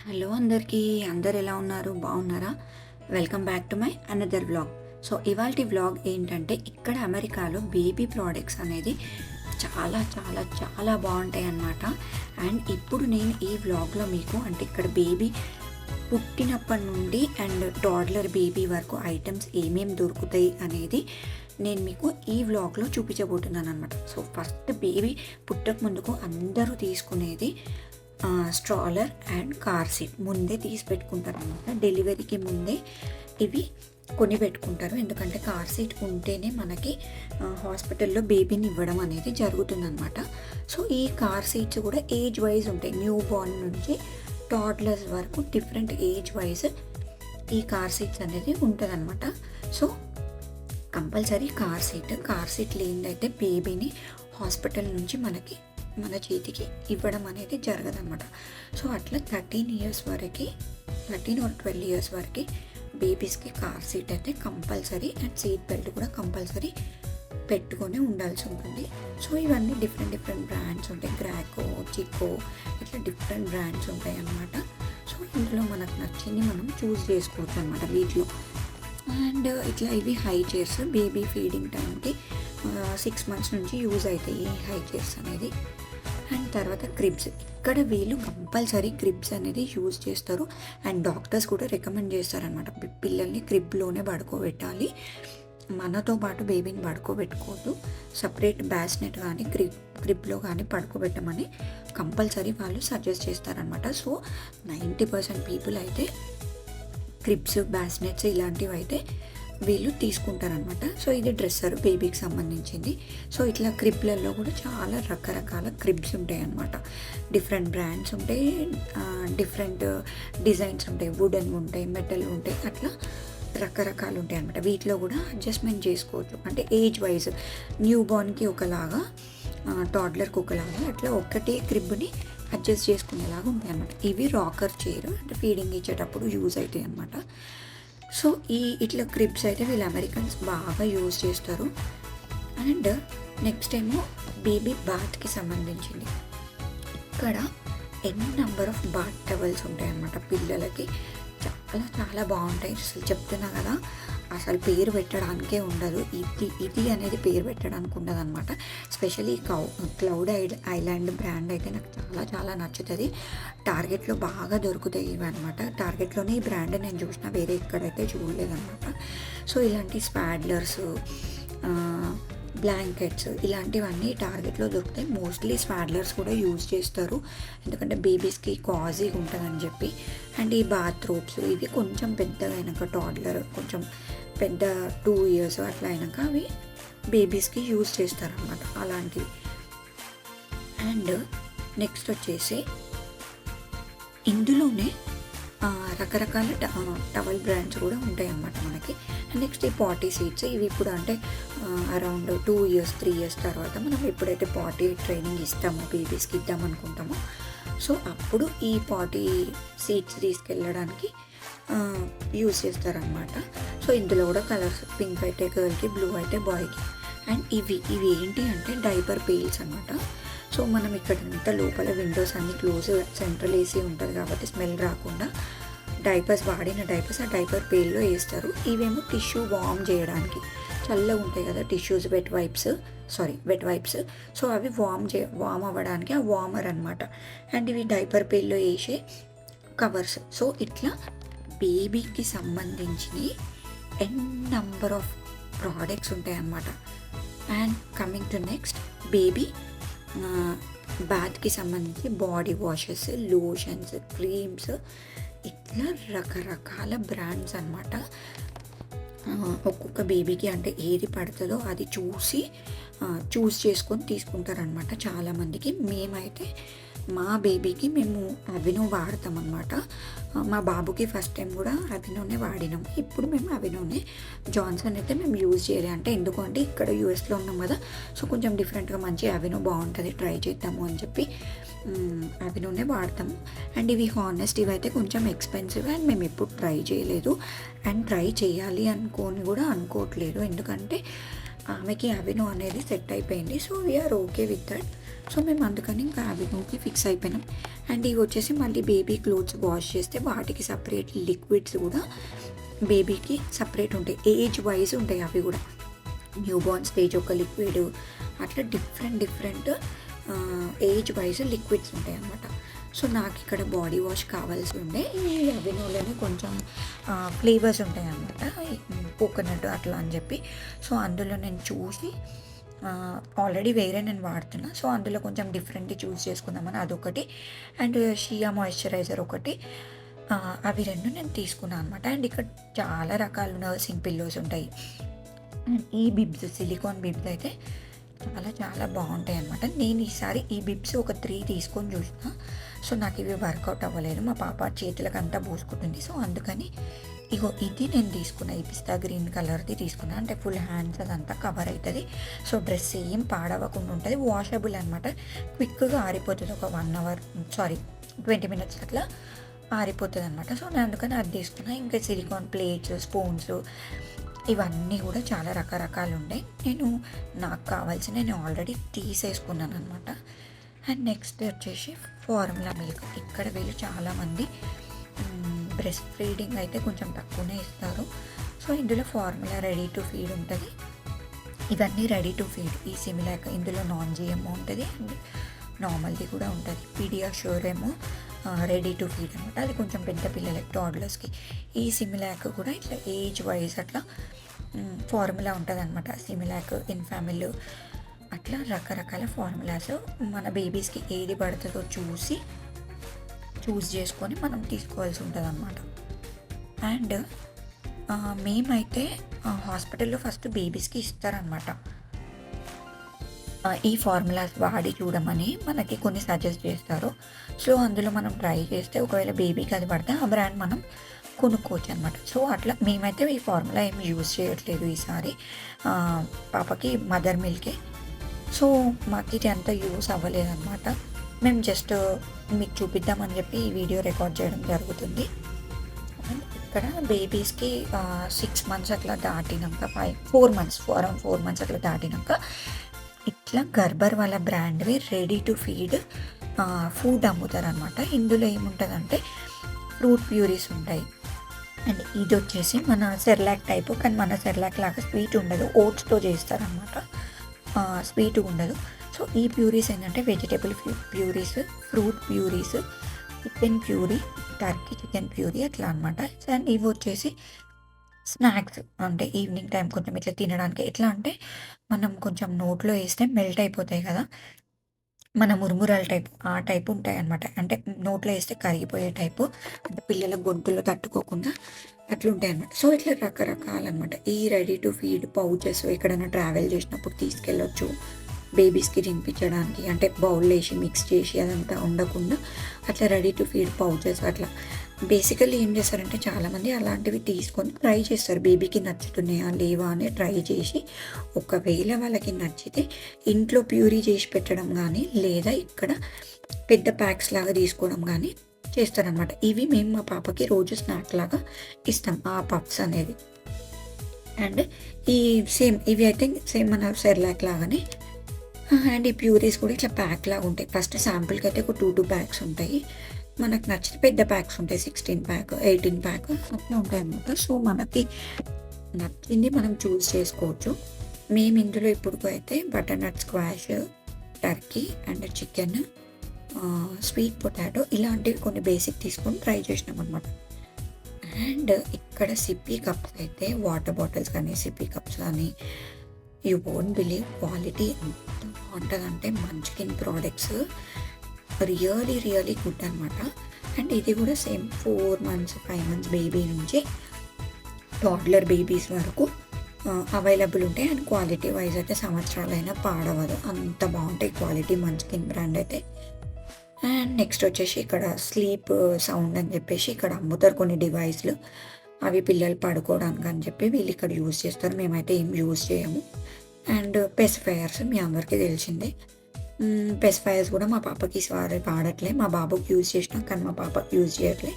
Hello అందరికీ, అందరు ఎలా ఉన్నారు? బాగున్నారా? Welcome back to my another vlog. So ఇవాల్టి వ్లాగ్ ఏంటంటే, ఇక్కడ అమెరికాలో బేబీ ప్రోడక్ట్స్ అనేది చాలా చాలా చాలా బాగుంటాయి అన్నమాట. అండ్ ఇప్పుడు నేను ఈ వ్లాగ్లో మీకు అంటే ఇక్కడ బేబీ పుట్టినప్పటి నుండి అండ్ టాడ్లర్ బేబీ వరకు ఐటమ్స్ ఏమేమి దొరుకుతాయి అనేది నేను మీకు ఈ వ్లాగ్లో చూపించబోతున్నాను అనమాట. సో ఫస్ట్ బేబీ పుట్టక ముందుకు అందరూ తీసుకునేది స్ట్రాలర్ అండ్ కార్ సీట్ ముందే తీసి పెట్టుకుంటారు అనమాట. డెలివరీకి ముందే ఇవి కొని పెట్టుకుంటారు, ఎందుకంటే కార్ సీట్ ఉంటేనే మనకి హాస్పిటల్లో బేబీని ఇవ్వడం అనేది జరుగుతుందన్నమాట. సో ఈ కార్ సీట్స్ కూడా ఏజ్ వైజ్ ఉంటాయి, న్యూ బోర్న్ నుంచి టాడ్లర్స్ వరకు డిఫరెంట్ ఏజ్ వైజ్ ఈ కార్ సీట్స్ అనేది ఉంటుంది అనమాట. సో కంపల్సరీ కార్ సీట్ లేనిదైతే బేబీని హాస్పిటల్ నుంచి మన చేతికి ఇవ్వడం అనేది జరగదన్నమాట. సో అట్లా 13 or 12 ఇయర్స్ వరకు బేబీస్కి కార్ సీట్ అయితే కంపల్సరీ అండ్ సీట్ బెల్ట్ కూడా కంపల్సరీ పెట్టుకొని ఉండాల్సి ఉంటుంది. సో ఇవన్నీ డిఫరెంట్ బ్రాండ్స్ ఉంటాయి, గ్రాకో, చికో, ఇట్లా డిఫరెంట్ బ్రాండ్స్ ఉంటాయి అన్నమాట. సో ఇందులో మనకు నచ్చింది మనం చూస్ చేసుకోవచ్చు అనమాట వీటిలో. అండ్ ఇట్లా ఇవి హై చైర్స్ బేబీ ఫీడింగ్ టైంకి 6 months నుంచి యూజ్ అవుతాయి ఈ హై చైర్స్ అనేది. అండ్ తర్వాత క్రిబ్స్, ఇక్కడ వీళ్ళు కంపల్సరీ క్రిబ్స్ అనేది యూజ్ చేస్తారు అండ్ డాక్టర్స్ కూడా రికమెండ్ చేస్తారనమాట. పిల్లల్ని క్రిబ్లోనే పడుకోబెట్టాలి, మనతో పాటు బేబీని పడుకోబెట్టుకోవద్దు, సపరేట్ బ్యాస్నెట్ కానీ క్రిబ్లో కానీ పడుకోబెట్టమని కంపల్సరీ వాళ్ళు సజెస్ట్ చేస్తారనమాట. సో 90% పీపుల్ అయితే క్రిబ్స్, బ్యాస్నెట్స్ ఇలాంటివి అయితే వీళ్ళు తీసుకుంటారనమాట. సో ఇది డ్రెస్సర్ బేబీకి సంబంధించింది. సో ఇట్లా క్రిబ్లలో కూడా చాలా రకరకాల క్రిబ్స్ ఉంటాయి అన్నమాట. డిఫరెంట్ బ్రాండ్స్ ఉంటాయి, డిఫరెంట్ డిజైన్స్ ఉంటాయి, వుడెన్ ఉంటాయి, మెటల్ ఉంటాయి, అట్లా రకరకాలు ఉంటాయి అనమాట. వీటిలో కూడా అడ్జస్ట్మెంట్ చేసుకోవచ్చు, అంటే ఏజ్ వైజ్ న్యూ బోర్న్కి ఒకలాగా, టాడ్లర్కి ఒకలాగా, అట్లా ఒక్కటే క్రిబ్ని అడ్జస్ట్ చేసుకునేలాగా ఉంటాయి అన్నమాట. ఇవి రాకర్ చైర్, అంటే ఫీడింగ్ ఇచ్చేటప్పుడు యూజ్ అవుతాయి అన్నమాట. సో ఇట్లా క్రిబ్స్ అయితే వీళ్ళు అమెరికన్స్ బాగా యూజ్ చేస్తారు. అండ్ నెక్స్ట్ ఏమో బేబీ బాత్కి సంబంధించింది. ఇక్కడ నెంబర్ ఆఫ్ బాత్ టవల్స్ ఉంటాయి అన్నమాట పిల్లలకి. చాలా చాలా బాగుంటాయి, అసలు చెప్తున్నా కదా, అసలు పేరు పెట్టడానికే ఉండదు. ఇది అనేది పేరు పెట్టడానికి ఉండదు అనమాట. స్పెషల్లీ క్లౌడ్ ఐలాండ్ బ్రాండ్ అయితే నాకు చాలా చాలా నచ్చుతుంది. టార్గెట్లో బాగా దొరుకుతాయి ఇవి అనమాట. టార్గెట్లోనే ఈ బ్రాండ్ నేను చూసిన, వేరే ఎక్కడైతే చూడలేదన్నమాట. సో ఇలాంటి స్పాడ్లర్స్, బ్లాంకెట్స్ ఇలాంటివన్నీ టార్గెట్లో దొరుకుతాయి. మోస్ట్లీ స్పాడ్లర్స్ కూడా యూజ్ చేస్తారు, ఎందుకంటే బేబీస్కి కాజీగా ఉంటుందని చెప్పి. అండ్ ఈ బాత్ రోబ్స్ ఇవి కొంచెం పెద్దగా అయినాక, టాడ్లర్ కొంచెం పెద్ద 2 years అట్లా అయినాక అవి బేబీస్కి యూజ్ చేస్తారనమాట అలాంటివి. అండ్ నెక్స్ట్ వచ్చేసి ఇందులోనే రకరకాల టవల్ బ్రాండ్స్ కూడా ఉంటాయి అన్నమాట మనకి. అండ్ నెక్స్ట్ ఈ పాటీ సీట్స్, ఇవి ఇప్పుడు అంటే అరౌండ్ 2 years 3 years తర్వాత మనం ఎప్పుడైతే పాటీ ట్రైనింగ్ ఇస్తామో బేబీస్కి ఇద్దాం అనుకుంటామో, సో అప్పుడు ఈ పాటీ సీట్స్ తీసుకెళ్ళడానికి యూజ్ చేస్తారనమాట. సో ఇందులో కూడా కలర్స్, పింక్ అయితే గర్ల్కి, బ్లూ అయితే బాయ్కి. అండ్ ఇవి ఏంటి అంటే డైపర్ పెయిల్స్ అనమాట. సో మనం ఇక్కడంతా లోపల విండోస్ అన్ని క్లోజ్, సెంట్రల్ ఏసీ ఉంటుంది కాబట్టి స్మెల్ రాకుండా వాడిన డైపర్స్ ఆ డైపర్ పెయిల్లో వేస్తారు. ఇవేమో టిష్యూ వార్మ్ చేయడానికి, చల్లగా ఉంటాయి కదా టిష్యూస్, వెట్ వైప్స్. సో అవి వార్మ్ అవ్వడానికి ఆ వార్మర్ అనమాట. అండ్ ఇవి డైపర్ పెయిల్లో వేసే కవర్స్. సో ఇట్లా బేబీకి సంబంధించిన నెంబర్ ఆఫ్ ప్రోడక్ట్స్ ఉంటాయి అన్నమాట. And coming to next baby బాత్కి సంబంధించి బాడీ వాషెస్, లోషన్స్, క్రీమ్స్, ఇట్లా రకరకాల బ్రాండ్స్ అన్నమాట. ఒక్కొక్క బేబీకి అంటే ఏది పడుతుందో అది చూస్ చేసుకొని తీసుకుంటారనమాట చాలామందికి. మేమైతే మా బేబీకి మేము అవినో వాడతాం అనమాట. మా బాబుకి ఫస్ట్ టైం కూడా అవినోనే వాడినాం, ఇప్పుడు మేము అవినోనే. జాన్సన్ అయితే మేము యూజ్ చేయలే, అంటే ఎందుకంటే ఇక్కడ యూఎస్లో ఉన్నాం కదా, సో కొంచెం డిఫరెంట్గా మంచి అవినో బాగుంటుంది, ట్రై చేద్దాము అని చెప్పి అవినోనే వాడతాము. అండ్ ఇవి హానెస్ట్ ఇవైతే కొంచెం ఎక్స్పెన్సివ్ అండ్ మేము ఎప్పుడు ట్రై చేయలేదు అండ్ ట్రై చేయాలి అనుకోవట్లేదు, ఎందుకంటే ఆమెకి అవినో అనేది సెట్ అయిపోయింది. So we're okay with that. So మేము అందుకని ఇంకా అవినోకి ఫిక్స్ అయిపోయినాం. అండ్ ఇవి వచ్చేసి మళ్ళీ బేబీ క్లోత్స్ వాష్ చేస్తే వాటికి సపరేట్ లిక్విడ్స్ కూడా బేబీకి సపరేట్ ఉంటాయి, ఏజ్ వైజ్ ఉంటాయి అవి కూడా. న్యూ బోర్న్ స్టేజ్ ఒక లిక్విడ్, అట్లా డిఫరెంట్ ఏజ్ వైజ్ లిక్విడ్స్ ఉంటాయి అన్నమాట. సో నాకు ఇక్కడ బాడీ వాష్ కావాల్సి ఉండే. ఈ అవినోలోనే కొంచెం ఫ్లేవర్స్ ఉంటాయి అన్నమాట, కోకోనట్ అట్లా అని చెప్పి. సో అందులో నేను చూసి ఆల్రెడీ వేరే నేను వాడుతున్నా, సో అందులో కొంచెం డిఫరెంట్ చూస్ చేసుకుందామని అదొకటి. అండ్ షియా మాయిశ్చరైజర్ ఒకటి, అవి రెండు నేను తీసుకున్నాను అనమాట. అండ్ ఇక్కడ చాలా రకాల నర్సింగ్ పిల్లోస్ ఉంటాయి. అండ్ ఈ బిబ్స్, సిలికాన్ బిబ్స్ అయితే చాలా బాగుంటాయి అనమాట. నేను ఈసారి ఈ బిబ్స్ ఒక 3 తీసుకొని చూసిన. సో నాకు ఇవి వర్కౌట్ అవ్వలేదు, మా పాప చేతులకు అంతా పూసుకుంటుంది. సో అందుకని ఇగో ఇది నేను తీసుకున్నా, ఈ పిస్తా గ్రీన్ కలర్ది తీసుకున్నా. అంటే ఫుల్ హ్యాండ్స్ అదంతా కవర్ అవుతుంది. సో డ్రెస్ ఏం పాడవకుండా ఉంటుంది, వాషబుల్ అనమాట. క్విక్గా ఆరిపోతుంది, ఒక 20 minutes అట్లా ఆరిపోతుంది అనమాట. సో నేను అందుకని అది తీసుకున్నా. ఇంకా సిలికాన్ ప్లేట్స్, స్పూన్స్ ఇవన్నీ కూడా చాలా రకరకాలు ఉన్నాయి. నాకు కావాల్సిన నేను ఆల్రెడీ తీసేసుకున్నాను అనమాట. అండ్ నెక్స్ట్ వచ్చేసి ఫార్ములా మిల్క్. ఇక్కడ వీళ్ళు చాలామంది బ్రెస్ట్ ఫీడింగ్ అయితే కొంచెం తక్కువనే ఇస్తారు. సో ఇందులో ఫార్ములా రెడీ టు ఫీడ్ ఉంటుంది, ఇవన్నీ రెడీ టు ఫీడ్. ఈ సిమిలాక్ ఇందులో నాన్ జిఎంఓ ఉంటుంది అండ్ నార్మల్ది కూడా ఉంటుంది. పీడియాష్యూర్ ఏమో రెడీ టు ఫీడ్ అనమాట, అది కొంచెం పెద్ద పిల్లలకి, టాడ్లర్స్కి. ఈ సిమిలాక్ కూడా ఇట్లా ఏజ్ వైజ్ అట్లా ఫార్ములా ఉంటుంది అనమాట. సిమిలాక్, ఇన్ఫామిల్, అట్లా రకరకాల ఫార్ములాస్. మన బేబీస్కి ఏది పడుతుందో చూస్ చేసుకొని మనం తీసుకోవాల్సి ఉంటుంది అన్నమాట. అండ్ మేమైతే హాస్పిటల్లో ఫస్ట్ బేబీస్కి ఇస్తారనమాట ఈ ఫార్ములాస్ వాడి చూడమని మనకి కొన్ని సజెస్ట్ చేస్తారు. సో అందులో మనం ట్రై చేస్తే ఒకవేళ బేబీకి అది పడితే ఆ బ్రాండ్ మనం కొనుక్కోవచ్చు అనమాట. సో అట్లా మేమైతే ఈ ఫార్ములా ఏమి యూజ్ చేయట్లేదు ఈసారి, పాపకి మదర్ మిల్కే. సో మాకు ఇది అంత యూస్ అవ్వలేదన్నమాట. మేము జస్ట్ మీకు చూపిద్దామని చెప్పి ఈ వీడియో రికార్డ్ చేయడం జరుగుతుంది. ఇక్కడ బేబీస్కి 6 months అట్లా దాటినాక, 4 months అట్లా దాటినాక ఇట్లా గర్భర్ వాళ్ళ బ్రాండ్వి రెడీ టు ఫీడ్ ఫుడ్ అమ్ముతారు అనమాట. ఇందులో ఏముంటుందంటే ఫ్రూట్ ప్యూరీస్ ఉంటాయి. అండ్ ఇది వచ్చేసి మన సెర్లాక్ టైపు, కానీ మన సెర్లాక్ లాగా స్వీట్ ఉండదు, ఓట్స్తో చేస్తారనమాట, స్వీట్ ఉండదు. సో ఈ ప్యూరీస్ ఏంటంటే vegetable purees, fruit purees, chicken puree, Turkey chicken puree అట్లా అనమాట. అండ్ ఇవి వచ్చేసి స్నాక్స్, అంటే ఈవినింగ్ టైం కొంచెం ఇట్లా తినడానికి. ఎట్లా అంటే మనం కొంచెం నోట్లో వేస్తే మెల్ట్ అయిపోతాయి కదా, మన మురుమురాల టైపు, ఆ టైపు ఉంటాయి అనమాట. అంటే నోట్లో వేస్తే కరిగిపోయే టైపు, అంటే పిల్లల గొంతులో తట్టుకోకుండా అట్లుంటాయి అనమాట. సో ఇట్లా రకరకాలన్నమాట. ఈ రెడీ టు ఫీడ్ పౌచెస్ ఎక్కడైనా ట్రావెల్ చేసినప్పుడు తీసుకెళ్ళొచ్చు బేబీస్కి తినిపించడానికి. అంటే బౌల్ వేసి మిక్స్ చేసి అదంతా ఉండకుండా అట్లా రెడీ టు ఫీడ్ పౌచెస్ అట్లా. బేసికల్లీ ఏం చేస్తారంటే చాలామంది అలాంటివి తీసుకొని ట్రై చేస్తారు, బేబీకి నచ్చుతున్నాయా లేవా అని ట్రై చేసి, ఒకవేళ వాళ్ళకి నచ్చితే ఇంట్లో ప్యూరీ చేసి పెట్టడం కానీ, లేదా ఇక్కడ పెద్ద ప్యాక్స్ లాగా తీసుకోవడం కానీ చేస్తారనమాట. ఇవి మేము మా పాపకి రోజు స్నాక్ లాగా ఇస్తాం, ఆ పఫ్స్ అనేది. అండ్ ఈ ఇవి అయితే సేమ్ మన సెర్లాక్ లాగానే. అండ్ ఈ ప్యూరీస్ కూడా ఇట్లా ప్యాక్ లాగా ఉంటాయి. ఫస్ట్ శాంపుల్కి అయితే ఒక 2 packs ఉంటాయి, మనకు నచ్చిన పెద్ద ప్యాక్స్ ఉంటాయి, 16 pack, 18 pack అట్లా ఉంటాయి అన్నమాట. సో మనకి నచ్చింది మనం చూస్ చేసుకోవచ్చు. మేము ఇందులో ఇప్పుడు అయితే butternut squash, Turkey and chicken, sweet potato ఇలాంటివి కొన్ని బేసిక్ తీసుకొని ట్రై చేసినాం అనమాట. అండ్ ఇక్కడ సిప్పీ కప్స్ అయితే, వాటర్ బాటిల్స్ కానీ సిప్పీ కప్స్ కానీ, యూ వోంట్ బిలీవ్ క్వాలిటీ ఎంత బాగుంటుందంటే మంచికిన్ ప్రోడక్ట్స్ రియలీ గుడ్ అనమాట. అండ్ ఇది కూడా సేమ్ 4 months 5 months బేబీ నుంచి టాడ్లర్ బేబీస్ వరకు అవైలబుల్ ఉంటాయి. అండ్ క్వాలిటీ వైజ్ అయితే సంవత్సరాలైనా పాడవదు, అంత బాగుంటాయి క్వాలిటీ మంచికిన్ బ్రాండ్ అయితే. అండ్ నెక్స్ట్ వచ్చేసి ఇక్కడ స్లీప్ సౌండ్ అని చెప్పేసి ఇక్కడ అమ్ముతారు కొన్ని డివైస్లు, అవి పిల్లలు పడుకోవడానికి అని చెప్పి వీళ్ళు ఇక్కడ యూజ్ చేస్తారు. మేమైతే ఏం యూజ్ చేయము. అండ్ పెసిఫైయర్స్ మీ అందరికీ తెలిసిందే, పెసిఫైయర్స్ కూడా మా పాపకి వాడట్లే, మా బాబుకి యూజ్ చేసినాం కానీ మా పాపకి యూజ్ చేయట్లే.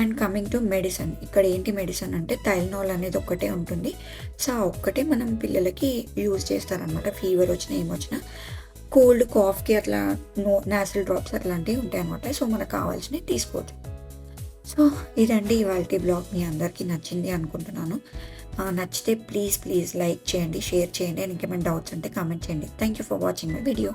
అండ్ కమింగ్ టు మెడిసిన్, ఇక్కడ ఏంటి మెడిసిన్ అంటే టైల్నాల్ అనేది ఒక్కటే ఉంటుంది. సో ఆ ఒక్కటే మనం పిల్లలకి యూజ్ చేస్తారనమాట. ఫీవర్ వచ్చినా ఏమొచ్చినా కోల్డ్ కాఫ్కి అట్లా నాసిల్ డ్రాప్స్ అట్లాంటివి ఉంటాయి అనమాట. సో మనకు కావాల్సినవి తీసుకోవచ్చు. సో ఇదండి ఇవాల్టి బ్లాగ్. మీ అందరికీ నచ్చింది అనుకుంటున్నాను. నచ్చితే ప్లీజ్ లైక్ చేయండి, షేర్ చేయండి. అండ్ ఇంకేమైనా డౌట్స్ ఉంటే కామెంట్ చేయండి. Thank you for watching my video.